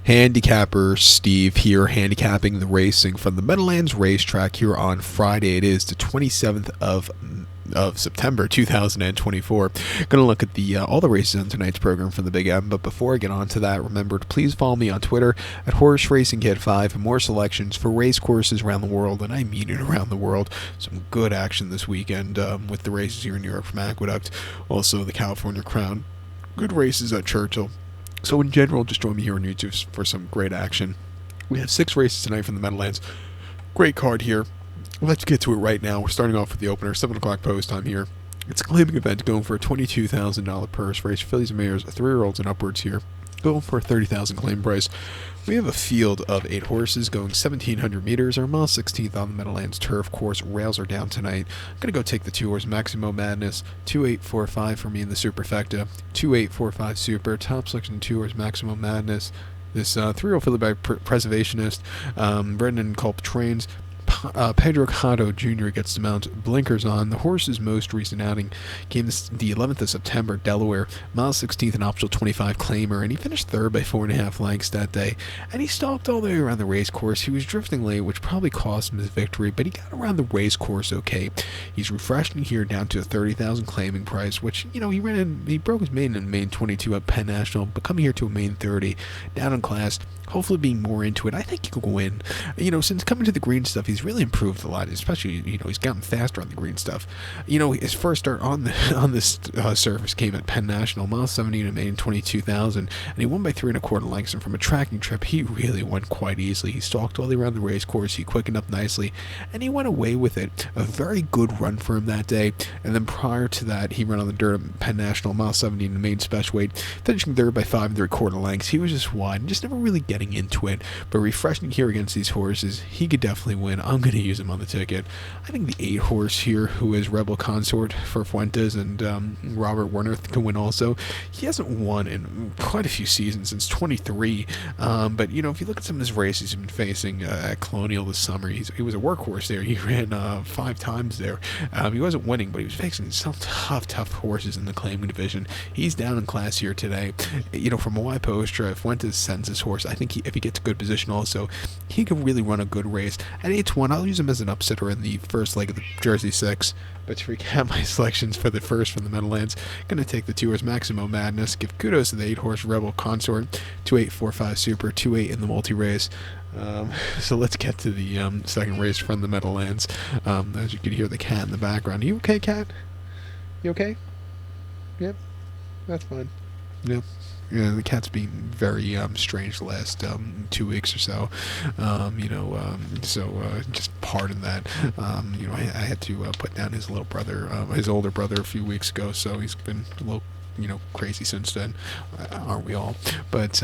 Handicapper Steve here, handicapping the racing from the Meadowlands Racetrack here on Friday. It is the 27th of September 2024. Going to look at all the races on tonight's program from the Big M, but before I get on to that, remember to please follow me on Twitter at Horse Racing Kid 5 for more selections for race courses around the world, and I mean it around the world. Some good action this weekend with the races here in New York from Aqueduct, also the California Crown. Good races at Churchill. So in general, just join me here on YouTube for some great action. We have 6 races tonight from the Meadowlands. Great card here. Let's get to it right now. We're starting off with the opener, 7 o'clock post time here. It's a claiming event going for a $22,000 purse race. Fillies and mares, 3-year-olds and upwards here. Going for a $30,000 claim price. We have a field of 8 horses going 1,700 meters, or mile 16th on the Meadowlands turf course. Rails are down tonight. I'm going to go take the 2 horse Maximo Madness, 2845 for me in the superfecta, 2845 super, top selection 2 horse Maximo Madness. This 3-year-old filly by Preservationist, Brendan Culp trains. Pedro Cotto Jr. gets to mount blinkers on. The horse's most recent outing came the 11th of September, Delaware, mile 16th, an optional 25 claimer, and he finished third by 4.5 lengths that day. And he stalked all the way around the race course. He was drifting late, which probably cost him his victory, but he got around the race course okay. He's refreshing here down to a $30,000 claiming price, which, you know, he broke his maiden in main 22 at Penn National, but coming here to a main 30, down in class. Hopefully being more into it. I think he could win. You know, since coming to the green stuff, he's really improved a lot, especially, you know, he's gotten faster on the green stuff. You know, his first start on this surface came at Penn National, mile 17 and maiden 22,000, and he won by 3.25 lengths, and from a tracking trip, he really went quite easily. He stalked all the way around the race course, he quickened up nicely, and he went away with it. A very good run for him that day, and then prior to that, he ran on the dirt at Penn National, mile 17 in the main special weight, finishing third by 5.75 lengths. He was just wide, and just never really getting into it, but refreshing here against these horses, he could definitely win. I'm going to use him on the ticket. I think the 8 horse here, who is Rebel Consort for Fuentes, and Robert Werner can win also. He hasn't won in quite a few seasons, since 23, but you know, if you look at some of his races he's been facing at Colonial this summer, he was a workhorse there. He ran 5 times there. He wasn't winning, but he was facing some tough horses in the claiming division. He's down in class here today. You know, from a Y poster, if Fuentes sends his horse, I think if he gets a good position also, he can really run a good race. At 8-1, I'll use him as an upsetter in the first leg of the Jersey 6. But to recap my selections for the first from the Meadowlands, going to take the 2 horse Maximo Madness, give kudos to the 8 horse Rebel Consort, 2845 Super, 28 in the multi-race. So let's get to the second race from the Meadowlands. As you can hear the cat in the background. Are you okay, cat? You okay? Yep, that's fine. Yep. Yeah, the cat's been very strange the last 2 weeks or so. So just pardon that. You know, I had to put down his little brother, his older brother, a few weeks ago. So he's been a little, you know, crazy since then. Aren't we all? But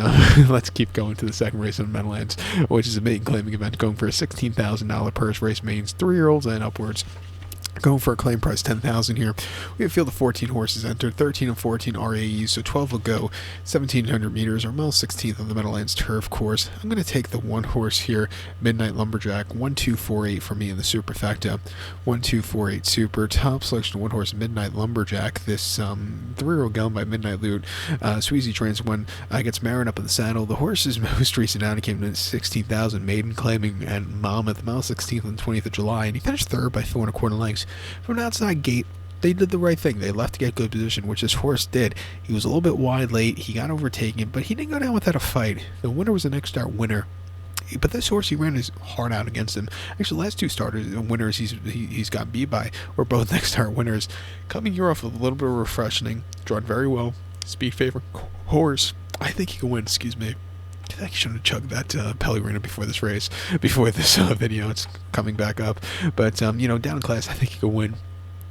let's keep going to the second race of the Meadowlands, which is a maiden claiming event going for a $16,000 purse race. Maidens 3-year-olds and upwards. Going for a claim price $10,000 here. We have a field of 14 horses entered, 13 and 14 RAEs, so 12 will go 1,700 meters, or mile 16th on the Meadowlands turf course. I'm going to take the 1 horse here, Midnight Lumberjack, 1248 for me in the superfecta, 1248 super. Top selection 1 horse, Midnight Lumberjack. This 3-year-old gal by Midnight Loot. Sweezy trains when gets married up in the saddle. The horse's most recent outing came in 16,000, maiden claiming at Monmouth, mile 16th on the 20th of July, and he finished third by 4.25 lengths. From an outside gate, they did the right thing. They left to get good position, which this horse did. He was a little bit wide late. He got overtaken, but he didn't go down without a fight. The winner was the next start winner. But this horse, he ran his heart out against him. Actually, the last 2 starters, winners he's got beat by, were both next start winners. Coming here off of a little bit of refreshing, drawn very well, speed favorite horse. I think he can win, excuse me. I think I should have chugged that Pellegrino before this race, before this video. It's coming back up. But, you know, down in class, I think he could win.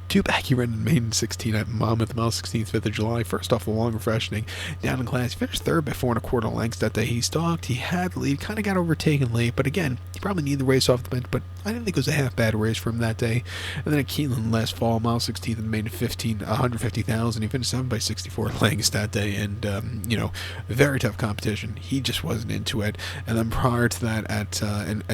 2 back, he ran in maiden 16 at Monmouth, mile 16th, 5th of July. First off, the long refreshing. Down in class, he finished third by 4.25 lengths that day. He stalked, he had the lead, kind of got overtaken late, but again, he probably needed the race off the bench, but I didn't think it was a half bad race for him that day. And then at Keeneland last fall, mile 16th and maiden 150,000. He finished 7 by 64 lengths that day, and, you know, very tough competition. He just wasn't into it. And then prior to that,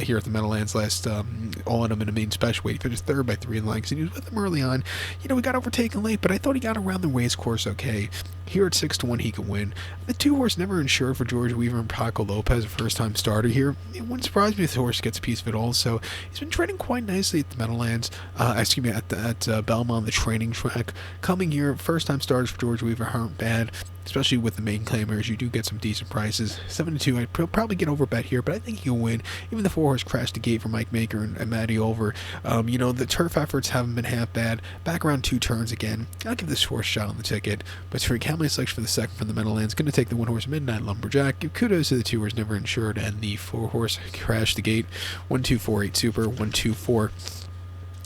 here at the Meadowlands last All-Autumn in a main special weight, he finished third by 3 lengths, and he was with him early on. he got overtaken late, but I thought he got around the race course okay. Here at 6-1, he could win. The 2-horse Never Insured for George Weaver and Paco Lopez, a first-time starter here. It wouldn't surprise me if the horse gets a piece of it also. He's been training quite nicely at the Meadowlands, at Belmont, the training track. Coming here, first-time starters for George Weaver aren't bad, especially with the main claimers. You do get some decent prices. 7-2, I'd probably get overbet here, but I think he can win. Even the 4-horse crashed the gate for Mike Maker and Matty Over. The turf efforts haven't been half bad. Back around 2 turns again. I'll give this horse a shot on the ticket, but to recount my selection for the second from the Meadowlands, going to take the 1-horse Midnight Lumberjack. Give kudos to the 2-horse Never Insured and the 4-horse Crash the Gate. 1-2-4-8 Super, 1-2-4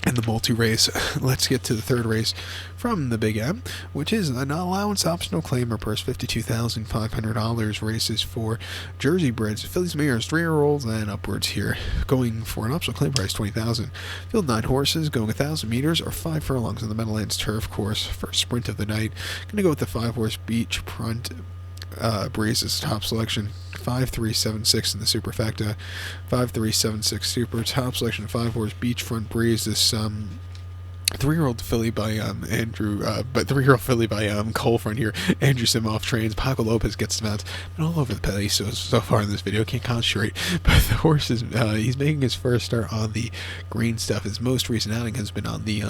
in the multi-race. Let's get to the third race from the Big M, which is an allowance optional claimer purse, $52,500. Races for Jersey breds, fillies, mares, 3-year-olds, and upwards here. Going for an optional claim price, $20,000. Field 9 horses, going 1,000 meters or 5 furlongs on the Meadowlands turf course. First sprint of the night. Going to go with the 5-horse Beachfront Breeze as top selection. 5-3-7-6 in the superfecta. 5-3-7-6 super. Top selection 5-horse Beachfront Breeze. This 3-year-old filly by three-year-old filly by Colefront here. Andrew Simoff trains. Paco Lopez gets them out. Been all over the place so far in this video. Can't concentrate. But the horse is he's making his first start on the green stuff. His most recent outing has been on the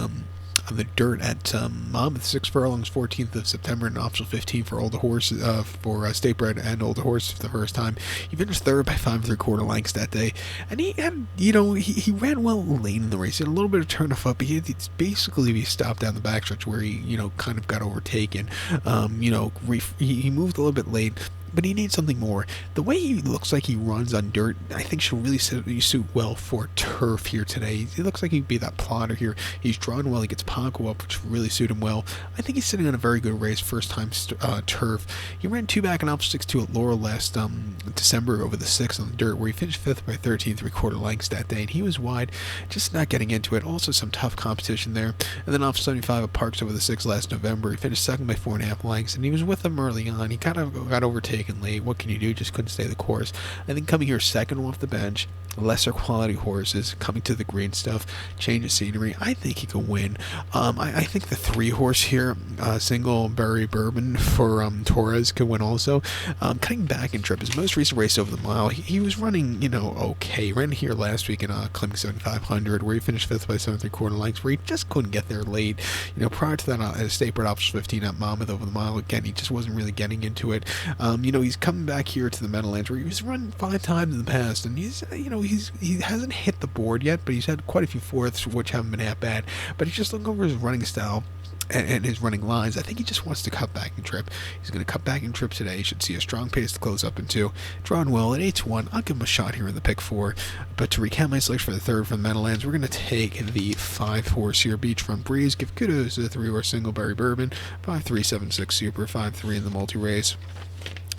dirt at Monmouth, 6 furlongs, 14th of September, and optional 15 for older horse for state bred and older horse for the first time. He finished third by 5 3/4 lengths that day, and he had, he ran well late in the race. He had a little bit of turn of foot, but he stopped down the backstretch where he kind of got overtaken. He moved a little bit late, but he needs something more. The way he looks like he runs on dirt, I think should really suit well for turf here today. He looks like he'd be that plotter here. He's drawn well. He gets Paco up, which really suit him well. I think he's sitting on a very good race, first time turf. He ran 2 back and up 6-2 at Laurel last December over the 6 on the dirt, where he finished 5th by 13 3/4 lengths that day, and he was wide, just not getting into it. Also some tough competition there. And then off 75 at Parks over the 6 last November, he finished 2nd by 4.5 lengths, and he was with them early on. He kind of got overtaken late. What can you do? Just couldn't stay the course. I think coming here second off the bench, lesser quality horses, coming to the green stuff, change of scenery, I think he can win. I think the 3-horse here, Single Berry Bourbon for Torres, could win also. Cutting back in trip, his most recent race over the mile, he was running, okay. He ran here last week in Claiming 7,500, where he finished 5th by 7 3/4 lengths, where he just couldn't get there late. Prior to that, state bred option 15 at Monmouth over the mile, again, he just wasn't really getting into it. He's coming back here to the Meadowlands, where he was run 5 times in the past, and he hasn't hit the board yet, but he's had quite a few 4ths, which haven't been that bad. But he's just looking over his running style and his running lines. I think he just wants to cut back in trip. He's going to cut back in trip today. He should see a strong pace to close up in 2. Drawn well at 8-1. I'll give him a shot here in the pick 4. But to recount my selection for the third from the Meadowlands, we're going to take the 5-horse here, Beachfront Breeze. Give kudos to the 3-horse Single Berry Bourbon. 5-3-7-6 Super. 5-3 in the multi-race.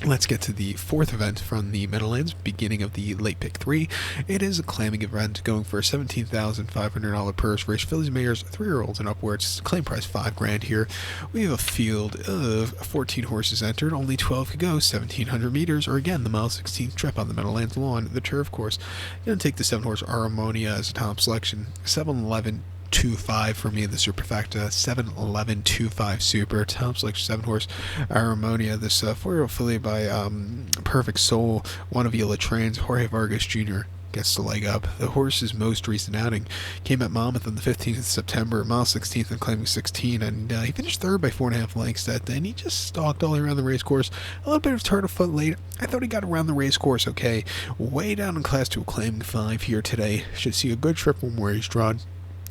Let's get to the fourth event from the Meadowlands, beginning of the late pick 3. It is a claiming event going for a $17,500 purse. Race fillies, mares, 3-year-olds and upwards. Claim price $5,000 here. We have a field of 14 horses entered. Only 12 could go, 1,700 meters, or again the mile 16th trip on the Meadowlands lawn, the turf course. Going to take the 7-horse Aramonia as a top selection. 7-11-2-5 for me, the superfecta. 7-11-2-5 super. Top selection 7-horse Aramonia. This 4-year-old filly by Perfect Soul, one of Yella trains. Jorge Vargas Jr. gets the leg up. The horse's most recent outing came at Monmouth on the 15th of September, mile 16th and claiming 16, and he finished third by 4.5 lengths that day, and he just stalked all around the race course. A little bit of turn of foot late. I thought he got around the race course okay. Way down in class 2, claiming 5 here today. Should see a good trip from where he's drawn.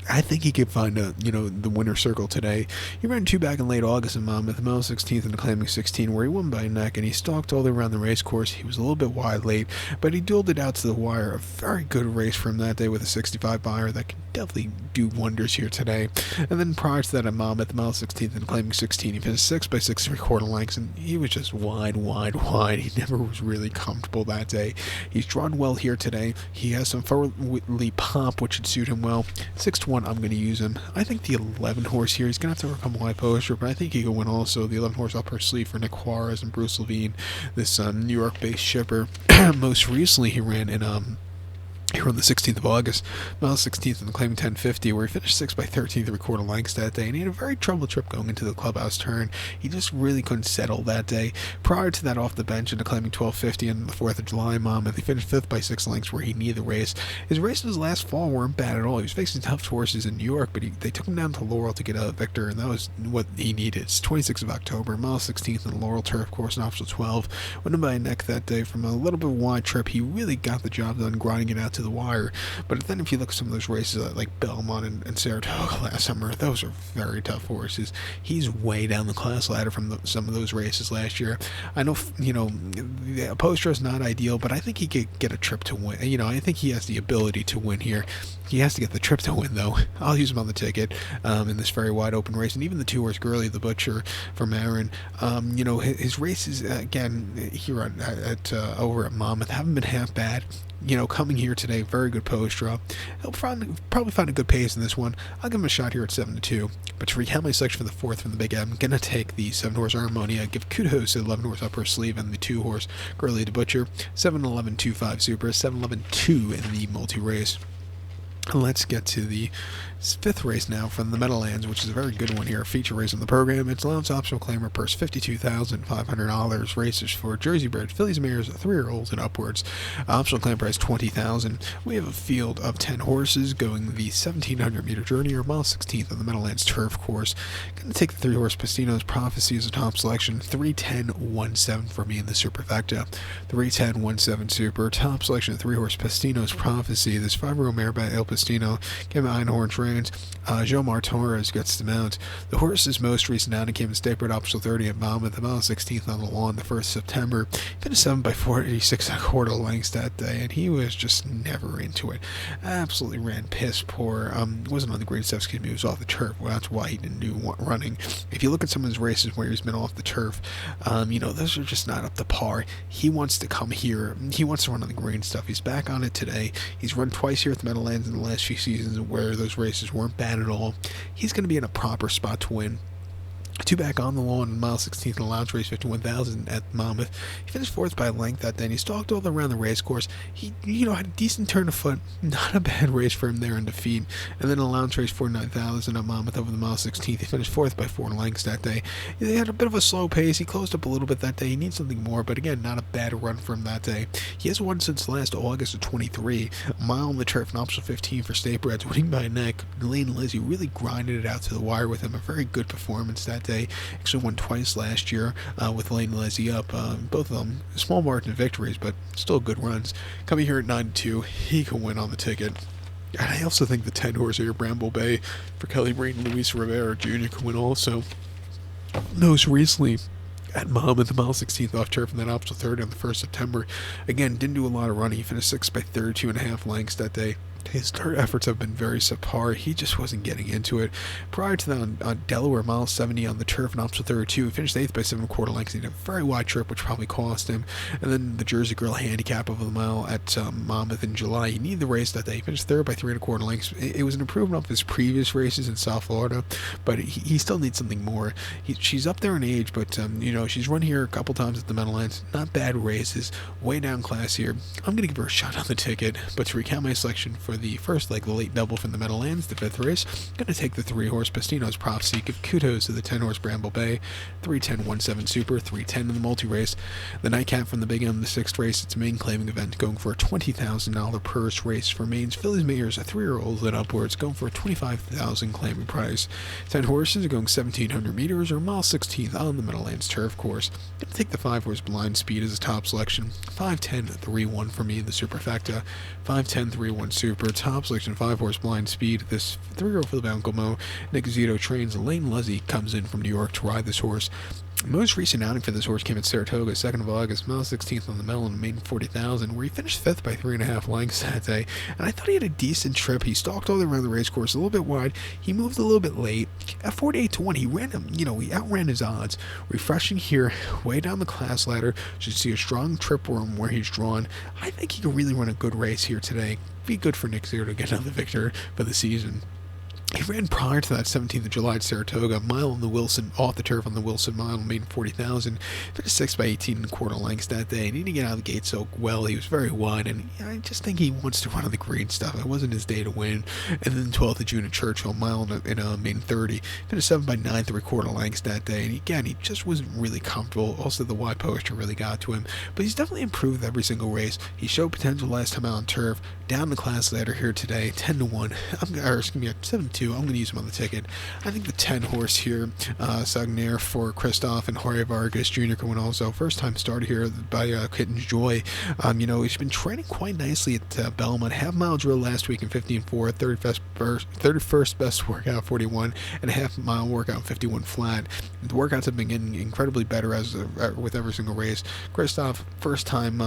I think he could find the winner's circle today. He ran 2 back in late August in Monmouth, mile 16th and claiming 16, where he won by a neck, and he stalked all the way around the race course. He was a little bit wide late, but he dueled it out to the wire. A very good race for him that day with a 65 buyer that can definitely do wonders here today. And then prior to that at Monmouth, mile 16th and claiming 16, he finished 6 by 6 3/4 lengths, and he was just wide. He never was really comfortable that day. He's drawn well here today. He has some forwardly pop, which should suit him well. 6-1, I'm going to use him. I think the 11 horse here, he's going to have to overcome a wide poster, but I think he can win also. The 11 horse up her sleeve for Nick Juarez and Bruce Levine, this New York based shipper. Most recently he ran in here on the 16th of August, mile 16th in the claiming 1050, where he finished 6th by 13 3/4 lengths that day, and he had a very troubled trip going into the clubhouse turn. He just really couldn't settle that day. Prior to that, off the bench in the claiming 1250 and the 4th of July Monmouth, he finished 5th by 6 lengths, where he needed the race. His races last fall weren't bad at all. He was facing tough horses in New York, but they took him down to Laurel to get a victor, and that was what he needed. It's 26th of October, mile 16th in the Laurel Turf Course, an optional 12. Went him by a neck that day from a little bit of a wide trip. He really got the job done, grinding it out to the wire. But then if you look at some of those races like Belmont and Saratoga last summer, those are very tough horses. He's way down the class ladder from some of those races last year. I know, the poster is not ideal, but I think he could get a trip to win. I think he has the ability to win here. He has to get the trip to win, though. I'll use him on the ticket in this very wide open race. And even the 2-horse Gurley the Butcher from Aaron, his races, again, here over at Monmouth haven't been half bad. Coming here today, very good post draw. He'll probably find a good pace in this one. I'll give him a shot here at 7-2. But to recount my selection for the 4th from the Big M, I'm going to take the 7-horse Harmonia, give kudos to the 11-horse Upper Sleeve, and the 2-horse Gurley the Butcher, 7-11-2-5 Super, 7-11-2 in the multi-race. Let's get to the 5th race now from the Meadowlands, which is a very good one here. A feature race on the program. It's allowance optional claimer purse $52,500. Races for Jersey bred fillies, mares, 3-year-olds and upwards. Optional claim price $20,000. We have a field of 10 horses going the 1,700-meter journey, or mile 16th of the Meadowlands Turf Course. Going to take the 3-horse Pastino's Prophecy as a top selection. 3-10-1-7 for me in the superfecta. 3-10-1-7 super. Top selection 3-horse Pastino's Prophecy. This 5-year-old mare by El Pastino. Give Einhorn trains. Joe Martorez gets the mount. The horse's most recent outing came in State-Bred Optional 30 at Monmouth, the mile 16th on the lawn, the 1st of September. He finished 7 by 46 1/4 lengths that day, and he was just never into it. Absolutely ran piss poor. Wasn't on the green stuff, he was off the turf. Well, that's why he didn't do running. If you look at some of his races where he's been off the turf, those are just not up to par. He wants to come here. He wants to run on the green stuff. He's back on it today. He's run twice here at the Meadowlands in the last few seasons where those races weren't bad at all. He's going to be in a proper spot to win. 2 back on the lawn in mile 16th in the lounge race, 51,000 at Monmouth. He finished 4th by a length that day, and he stalked all around the race course. He, had a decent turn of foot. Not a bad race for him there in defeat. And then in the lounge race, 49,000 at Monmouth over the mile 16th. He finished 4th by 4 lengths that day. He had a bit of a slow pace. He closed up a little bit that day. He needs something more, but again, not a bad run for him that day. He has won since last August of 23. A mile on the turf, an optional 15 for State Breds, winning by a neck. Lane Lizzie really grinded it out to the wire with him. A very good performance that day. Actually won twice last year with Lane Leslie up. Both of them small margin victories, but still good runs. Coming here at 9-2, he can win on the ticket. And I also think the 10-horse here, Bramble Bay, for Kelly Breen, Luis Rivera Jr. can win also. Most recently at Monmouth, the mile 16th off turf, and then optional 30 on the 1st of September. Again, didn't do a lot of running. He finished 6th by 32.5 lengths that day. His start efforts have been very subpar. He just wasn't getting into it. Prior to that, on Delaware, mile 70 on the turf and optional 32, he finished 8th by 7 1/4 lengths. He had a very wide trip, which probably cost him. And then the Jersey Girl handicap over the mile at Monmouth in July. He needed the race that day. He finished 3rd by 3 1/4 lengths. It was an improvement off his previous races in South Florida, but he still needs something more. She's up there in age, but she's run here a couple times at the Meadowlands. Not bad races. Way down class here. I'm going to give her a shot on the ticket, but to recount my selection for the first leg, the late double from the Meadowlands, the 5th race, I'm going to take the 3-horse Pastino's Prophecy. Give kudos to the 10-horse Bramble Bay, 3-10-1-7 Super, 3-10 in the multi-race. The nightcap from the Big M, the 6th race, it's a main claiming event, going for a $20,000 purse race for mains, fillies, mares, 3-year-olds and upwards, going for a $25,000 claiming price. 10 horses are going 1,700 meters, or mile 16th on the Meadowlands Turf Course. Going to take the 5-horse Blind Speed as a top selection, 5-10-3-1 for me in the superfecta, 5-10-3-1 Super, top selection 5-horse Blind Speed. This 3-year-old for the Bancomo. Nick Zito trains. Lane Leslie comes in from New York to ride this horse. Most recent outing for this horse came at Saratoga, 2nd of August, mile 16th on the Mellon, maiden 40,000, where he finished 5th by 3.5 lengths that day. And I thought he had a decent trip. He stalked all around the race course, a little bit wide. He moved a little bit late. At 48-1, he ran him. He outran his odds. Refreshing here, way down the class ladder. Should see a strong trip room where he's drawn. I think he can really run a good race here today. Be good for Nick Zero to get another victor for the season. He ran prior to that 17th of July at Saratoga, a mile on the Wilson, off the turf on the Wilson mile, made 40,000. Finished 6 by 18 and a quarter lengths that day, and he didn't get out of the gate so well. He was very wide, and I just think he wants to run on the green stuff. It wasn't his day to win. And then 12th of June at Churchill, mile in a main 30. Finished 7 by 9 3/4 lengths that day, and again, he just wasn't really comfortable. Also, the wide posture really got to him, but he's definitely improved every single race. He showed potential last time out on turf. Down the class ladder here today, 10-1. Or excuse me, 7-2. I'm going to use him on the ticket. I think the 10 horse here, Sagnair for Christoph and Jorge Vargas Jr. going also. First time started here by Kitten's Joy. He's been training quite nicely at Belmont. Half mile drill last week in 15-4, 31st best workout 41, and a half mile workout 51 flat. The workouts have been getting incredibly better as with every single race. Christoph, first time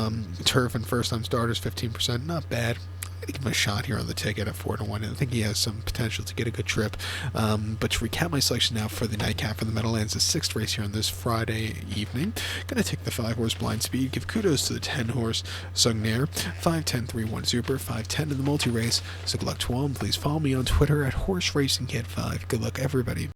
turf and first time starters, 15%, not bad. I'm going to give him a shot here on the ticket at 4-1, and I think he has some potential to get a good trip. But to recap my selection now for the nightcap for the Meadowlands, the 6th race here on this Friday evening. Going to take the 5-horse blind speed, give kudos to the 10-horse Sagnair, 5-10-3-1 Super, 5-10 in the multi-race. So good luck to all, and please follow me on Twitter at HorseRacingKid5. Good luck, everybody.